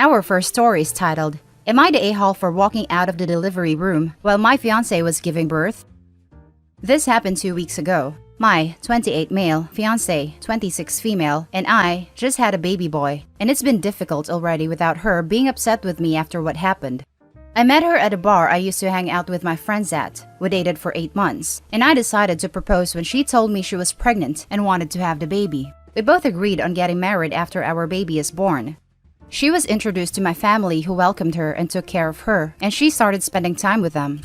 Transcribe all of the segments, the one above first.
Our first story is titled, Am I the a-hole for walking out of the delivery room while my fiancé was giving birth? This happened 2 weeks ago. My 28 male, fiancé, 26 female, and I just had a baby boy, and it's been difficult already without her being upset with me after what happened. I met her at a bar I used to hang out with my friends at. We dated for 8 months, and I decided to propose when she told me she was pregnant and wanted to have the baby. We both agreed on getting married after our baby is born. She was introduced to my family who welcomed her and took care of her, and she started spending time with them.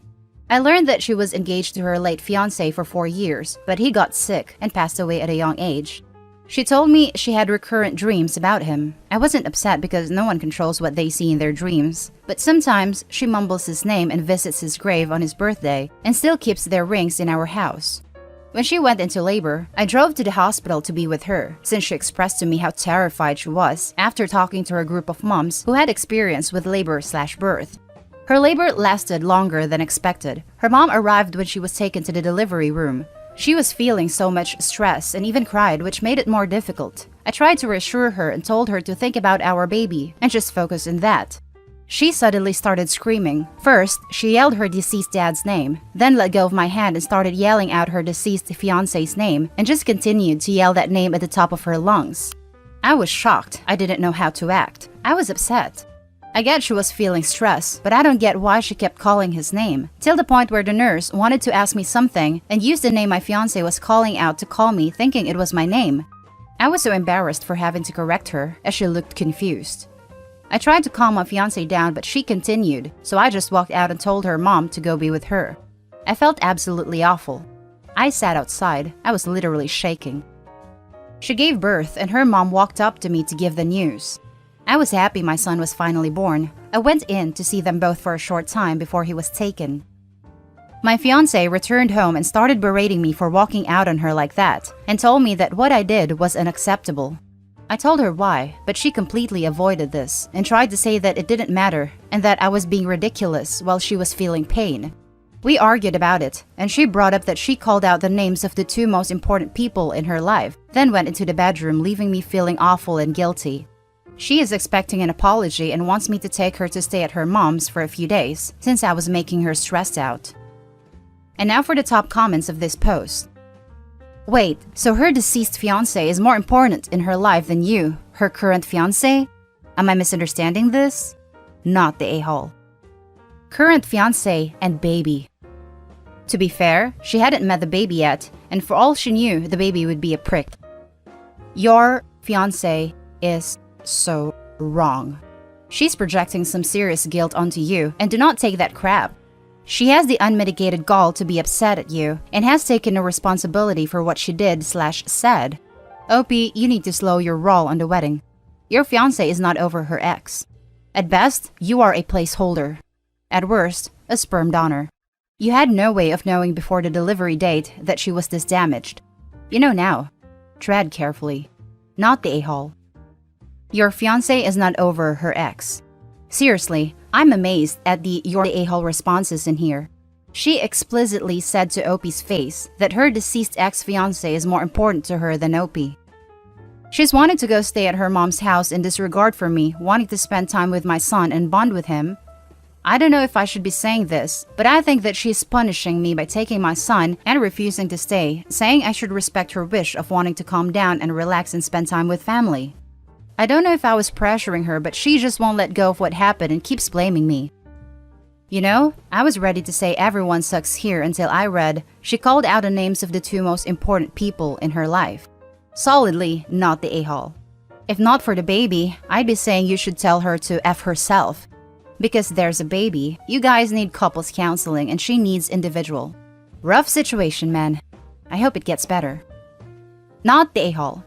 I learned that she was engaged to her late fiancé for 4 years, but he got sick and passed away at a young age. She told me she had recurrent dreams about him. I wasn't upset because no one controls what they see in their dreams, but sometimes she mumbles his name and visits his grave on his birthday and still keeps their rings in our house. When she went into labor, I drove to the hospital to be with her, since she expressed to me how terrified she was after talking to her group of moms who had experience with labor/birth. Her labor lasted longer than expected. Her mom arrived when she was taken to the delivery room. She was feeling so much stress and even cried, which made it more difficult. I tried to reassure her and told her to think about our baby and just focus on that. She suddenly started screaming. First, she yelled her deceased dad's name, then let go of my hand and started yelling out her deceased fiancé's name and just continued to yell that name at the top of her lungs. I was shocked. I didn't know how to act. I was upset. I get she was feeling stress, but I don't get why she kept calling his name, till the point where the nurse wanted to ask me something and used the name my fiancé was calling out to call me, thinking it was my name. I was so embarrassed for having to correct her, as she looked confused. I tried to calm my fiancé down, but she continued, so I just walked out and told her mom to go be with her. I felt absolutely awful. I sat outside. I was literally shaking. She gave birth, and her mom walked up to me to give the news. I was happy my son was finally born. I went in to see them both for a short time before he was taken. My fiancé returned home and started berating me for walking out on her like that, and told me that what I did was unacceptable. I told her why, but she completely avoided this and tried to say that it didn't matter and that I was being ridiculous while she was feeling pain. We argued about it, and she brought up that she called out the names of the 2 most important people in her life, then went into the bedroom, leaving me feeling awful and guilty. She is expecting an apology and wants me to take her to stay at her mom's for a few days, since I was making her stressed out. And now for the top comments of this post. Wait, so her deceased fiancé is more important in her life than you, her current fiancé? Am I misunderstanding this? Not the a-hole. Current fiancé and baby. To be fair, she hadn't met the baby yet, and for all she knew, the baby would be a prick. Your fiancé is so wrong. She's projecting some serious guilt onto you, and do not take that crap. She has the unmitigated gall to be upset at you and has taken no responsibility for what she did/said. OP, you need to slow your roll on the wedding. Your fiancé is not over her ex. At best, you are a placeholder. At worst, a sperm donor. You had no way of knowing before the delivery date that she was this damaged. You know now. Tread carefully. Not the a-hole. Your fiancé is not over her ex. Seriously, I'm amazed at the "you're the a-hole" responses in here. She explicitly said to OP's face that her deceased ex-fiancé is more important to her than OP. She's wanted to go stay at her mom's house in disregard for me, wanting to spend time with my son and bond with him. I don't know if I should be saying this, but I think that she's punishing me by taking my son and refusing to stay, saying I should respect her wish of wanting to calm down and relax and spend time with family. I don't know if I was pressuring her, but she just won't let go of what happened and keeps blaming me. You know, I was ready to say everyone sucks here until I read she called out the names of the 2 most important people in her life. Solidly not the a-hole. If not for the baby, I'd be saying you should tell her to F herself. Because there's a baby, you guys need couples counseling and she needs individual. Rough situation, man. I hope it gets better. Not the a-hole.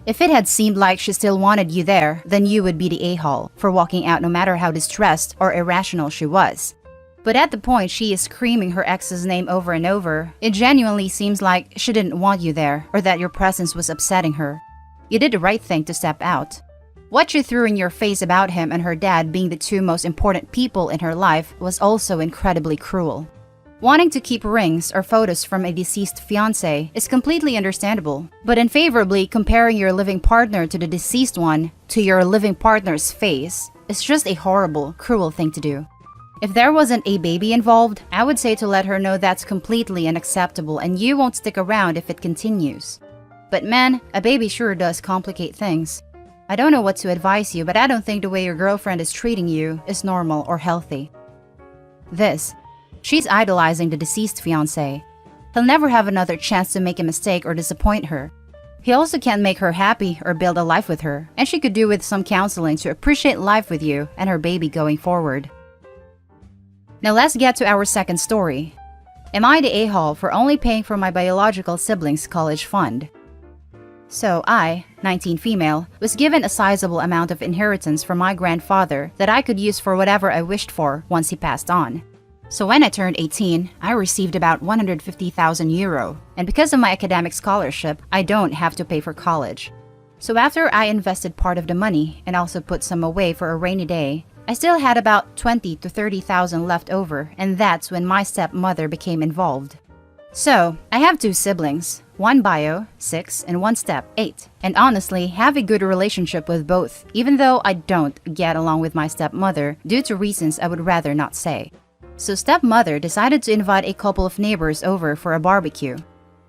If it had seemed like she still wanted you there, then you would be the a-hole for walking out no matter how distressed or irrational she was. But at the point she is screaming her ex's name over and over, it genuinely seems like she didn't want you there or that your presence was upsetting her. You did the right thing to step out. What she threw in your face about him and her dad being the 2 most important people in her life was also incredibly cruel. Wanting to keep rings or photos from a deceased fiancé is completely understandable, but unfavorably comparing your living partner to the deceased one to your living partner's face is just a horrible, cruel thing to do. If there wasn't a baby involved, I would say to let her know that's completely unacceptable and you won't stick around if it continues. But man, a baby sure does complicate things. I don't know what to advise you, but I don't think the way your girlfriend is treating you is normal or healthy. She's idolizing the deceased fiancé. He'll never have another chance to make a mistake or disappoint her. He also can't make her happy or build a life with her, and she could do with some counseling to appreciate life with you and her baby going forward. Now let's get to our second story. Am I the a-hole for only paying for my biological siblings' college fund? So I, 19 female, was given a sizable amount of inheritance from my grandfather that I could use for whatever I wished for once he passed on. So when I turned 18, I received about 150,000 euro, and because of my academic scholarship, I don't have to pay for college. So after I invested part of the money and also put some away for a rainy day, I still had about 20 to 30,000 left over, and that's when my stepmother became involved. So, I have two siblings, one bio, 6, and one step, 8, and honestly have a good relationship with both, even though I don't get along with my stepmother due to reasons I would rather not say. So stepmother decided to invite a couple of neighbors over for a barbecue.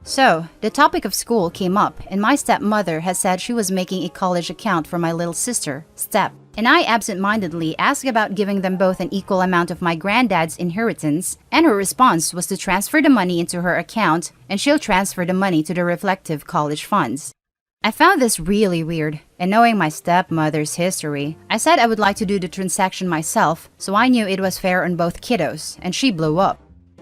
So, the topic of school came up, and my stepmother had said she was making a college account for my little sister, Step. And I absent-mindedly asked about giving them both an equal amount of my granddad's inheritance, and her response was to transfer the money into her account, and she'll transfer the money to the reflective college funds. I found this really weird, and knowing my stepmother's history, I said I would like to do the transaction myself, so I knew it was fair on both kiddos, and she blew up.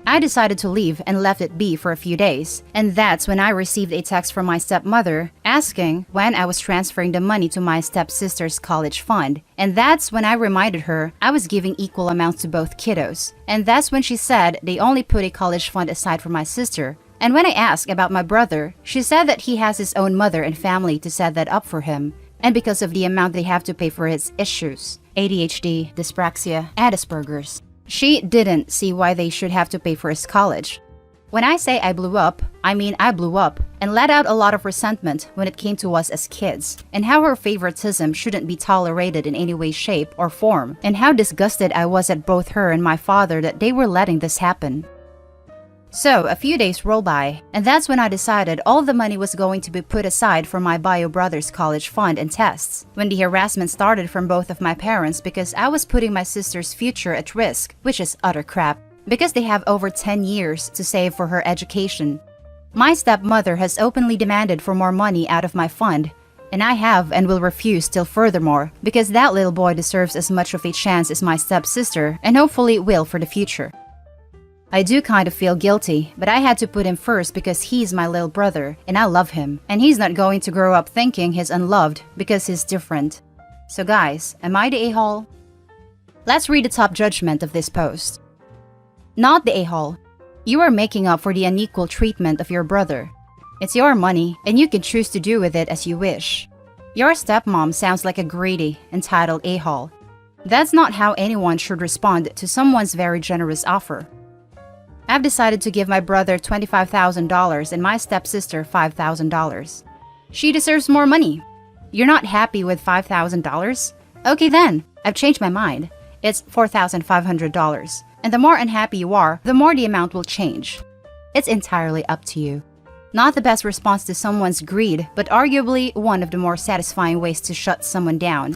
I decided to leave and left it be for a few days, and that's when I received a text from my stepmother asking when I was transferring the money to my stepsister's college fund, and that's when I reminded her I was giving equal amounts to both kiddos, and that's when she said they only put a college fund aside for my sister. And when I asked about my brother, she said that he has his own mother and family to set that up for him, and because of the amount they have to pay for his issues, ADHD, dyspraxia, and Asperger's, she didn't see why they should have to pay for his college. When I say I blew up, I mean I blew up and let out a lot of resentment when it came to us as kids, and how her favoritism shouldn't be tolerated in any way, shape, or form, and how disgusted I was at both her and my father that they were letting this happen. So, a few days rolled by, and that's when I decided all the money was going to be put aside for my bio brother's college fund and tests, when the harassment started from both of my parents because I was putting my sister's future at risk, which is utter crap, because they have over 10 years to save for her education. My stepmother has openly demanded for more money out of my fund, and I have and will refuse till furthermore, because that little boy deserves as much of a chance as my stepsister, and hopefully will for the future. I do kind of feel guilty, but I had to put him first because he's my little brother, and I love him, and he's not going to grow up thinking he's unloved because he's different. So guys, am I the a-hole? Let's read the top judgment of this post. Not the a-hole. You are making up for the unequal treatment of your brother. It's your money, and you can choose to do with it as you wish. Your stepmom sounds like a greedy, entitled a-hole. That's not how anyone should respond to someone's very generous offer. I've decided to give my brother $25,000 and my stepsister $5,000. She deserves more money. You're not happy with $5,000? Okay then, I've changed my mind. It's $4,500. And the more unhappy you are, the more the amount will change. It's entirely up to you. Not the best response to someone's greed, but arguably one of the more satisfying ways to shut someone down.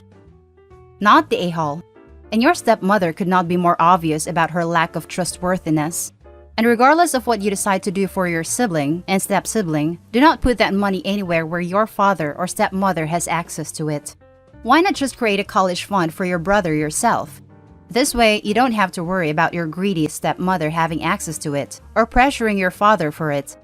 Not the a-hole. And your stepmother could not be more obvious about her lack of trustworthiness. And regardless of what you decide to do for your sibling and step-sibling, do not put that money anywhere where your father or stepmother has access to it. Why not just create a college fund for your brother yourself? This way, you don't have to worry about your greedy stepmother having access to it, or pressuring your father for it.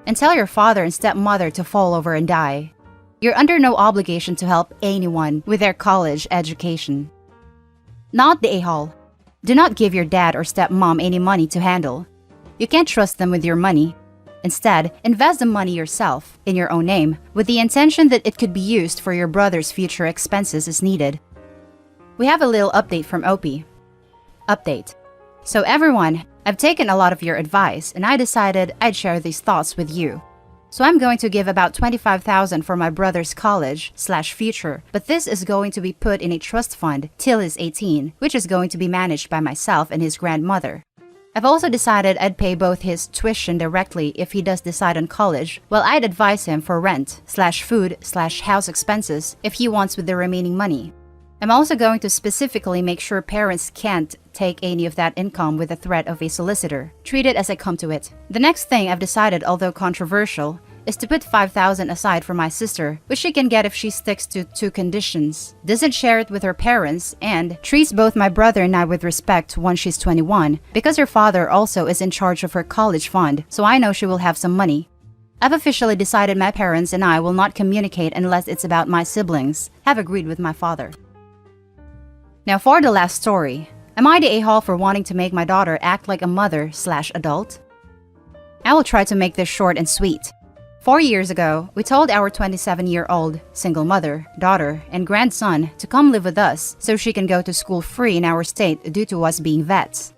And tell your father and stepmother to fall over and die. You're under no obligation to help anyone with their college education. Not the a-hole. Do not give your dad or stepmom any money to handle. You can't trust them with your money. Instead, invest the money yourself, in your own name, with the intention that it could be used for your brother's future expenses as needed. We have a little update from Opie. Update. So everyone, I've taken a lot of your advice, and I decided I'd share these thoughts with you. So I'm going to give about 25,000 for my brother's college/future, but this is going to be put in a trust fund till he's 18, which is going to be managed by myself and his grandmother. I've also decided I'd pay both his tuition directly if he does decide on college, while I'd advise him for rent/food/house expenses if he wants with the remaining money. I'm also going to specifically make sure parents can't take any of that income with the threat of a solicitor. Treat it as I come to it. The next thing I've decided, although controversial, is to put 5,000 aside for my sister, which she can get if she sticks to 2 conditions: doesn't share it with her parents, and treats both my brother and I with respect once she's 21, because her father also is in charge of her college fund, so I know she will have some money. I've officially decided my parents and I will not communicate unless it's about my siblings. Have agreed with my father. Now for the last story. Am I the a-hole for wanting to make my daughter act like a mother/adult? I will try to make this short and sweet. 4 years ago, we told our 27-year-old single mother, daughter, and grandson to come live with us so she can go to school free in our state due to us being vets.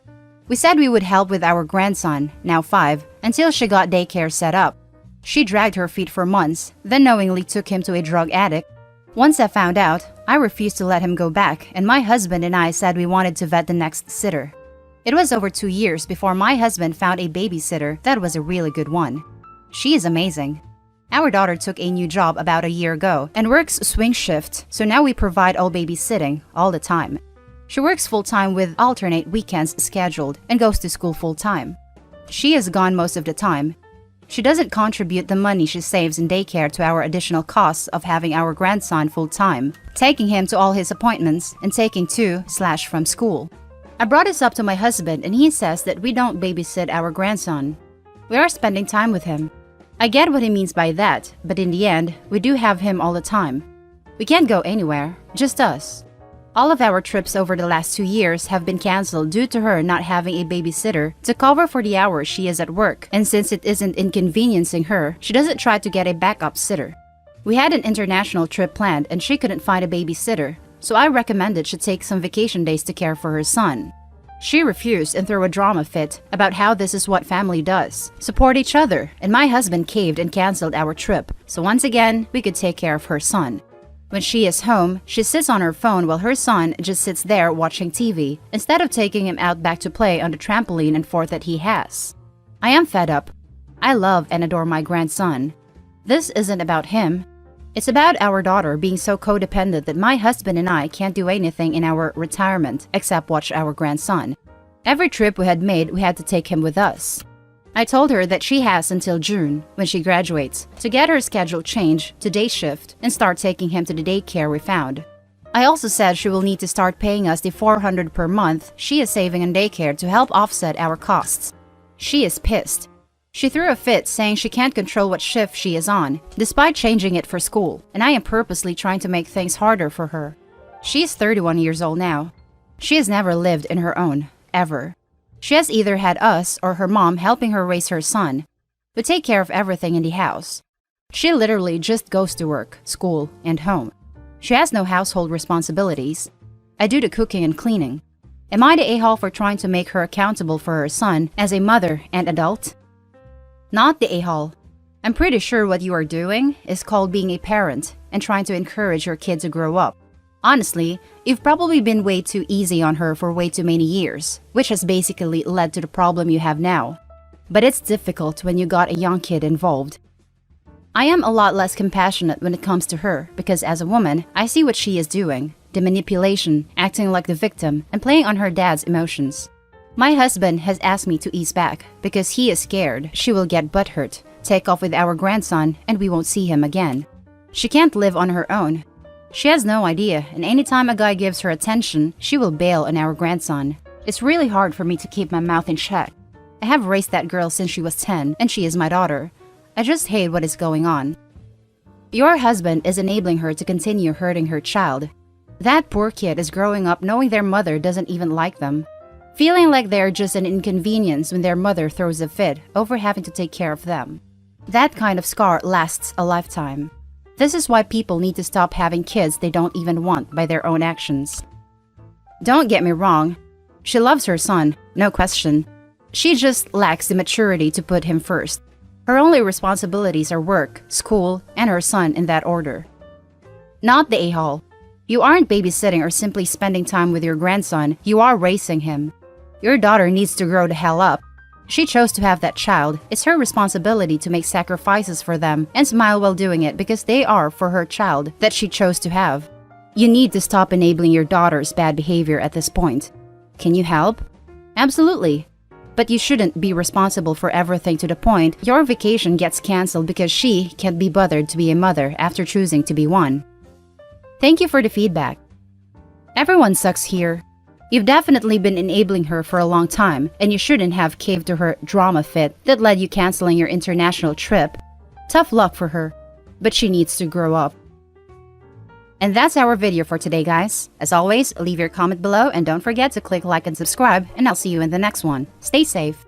We said we would help with our grandson, now 5, until she got daycare set up. She dragged her feet for months, then knowingly took him to a drug addict. Once I found out, I refused to let him go back, and my husband and I said we wanted to vet the next sitter. It was over 2 years before my husband found a babysitter that was a really good one. She is amazing. Our daughter took a new job about a year ago and works swing shift, so now we provide all babysitting all the time. She works full-time with alternate weekends scheduled and goes to school full-time. She is gone most of the time. She doesn't contribute the money she saves in daycare to our additional costs of having our grandson full-time, taking him to all his appointments, and taking to/from school. I brought this up to my husband and he says that we don't babysit our grandson. We are spending time with him. I get what he means by that, but in the end, we do have him all the time. We can't go anywhere, just us. All of our trips over the last 2 years have been canceled due to her not having a babysitter to cover for the hours she is at work, and since it isn't inconveniencing her, she doesn't try to get a backup sitter. We had an international trip planned and she couldn't find a babysitter, so I recommended she take some vacation days to care for her son. She refused and threw a drama fit about how this is what family does, support each other, and my husband caved and canceled our trip, so once again, we could take care of her son. When she is home, she sits on her phone while her son just sits there watching TV, instead of taking him out back to play on the trampoline and fort that he has. I am fed up. I love and adore my grandson. This isn't about him. It's about our daughter being so codependent that my husband and I can't do anything in our retirement except watch our grandson. Every trip we had made, we had to take him with us. I told her that she has until June, when she graduates, to get her schedule changed to day shift and start taking him to the daycare we found. I also said she will need to start paying us the $400 per month she is saving on daycare to help offset our costs. She is pissed. She threw a fit saying she can't control what shift she is on, despite changing it for school, and I am purposely trying to make things harder for her. She is 31 years old now. She has never lived in her own, ever. She has either had us or her mom helping her raise her son. We take care of everything in the house. She literally just goes to work, school, and home. She has no household responsibilities. I do the cooking and cleaning. Am I the a-hole for trying to make her accountable for her son as a mother and adult? Not the a-hole. I'm pretty sure what you are doing is called being a parent and trying to encourage your kid to grow up. Honestly, you've probably been way too easy on her for way too many years, which has basically led to the problem you have now. But it's difficult when you got a young kid involved. I am a lot less compassionate when it comes to her because as a woman, I see what she is doing, the manipulation, acting like the victim, and playing on her dad's emotions. My husband has asked me to ease back because he is scared she will get butthurt, take off with our grandson, and we won't see him again. She can't live on her own. She has no idea, and anytime a guy gives her attention, she will bail on our grandson. It's really hard for me to keep my mouth in check. I have raised that girl since she was 10, and she is my daughter. I just hate what is going on. Your husband is enabling her to continue hurting her child. That poor kid is growing up knowing their mother doesn't even like them, feeling like they're just an inconvenience when their mother throws a fit over having to take care of them. That kind of scar lasts a lifetime. This is why people need to stop having kids they don't even want by their own actions. Don't get me wrong. She loves her son, no question. She just lacks the maturity to put him first. Her only responsibilities are work, school, and her son in that order. Not the a-hole. You aren't babysitting or simply spending time with your grandson, you are raising him. Your daughter needs to grow the hell up. She chose to have that child. It's her responsibility to make sacrifices for them and smile while doing it because they are for her child that she chose to have. You need to stop enabling your daughter's bad behavior at this point. Can you help? Absolutely. But you shouldn't be responsible for everything to the point your vacation gets canceled because she can't be bothered to be a mother after choosing to be one. Thank you for the feedback. Everyone sucks here. You've definitely been enabling her for a long time, and you shouldn't have caved to her drama fit that led you canceling your international trip. Tough luck for her, but she needs to grow up. And that's our video for today, guys. As always, leave your comment below and don't forget to click like and subscribe, and I'll see you in the next one. Stay safe.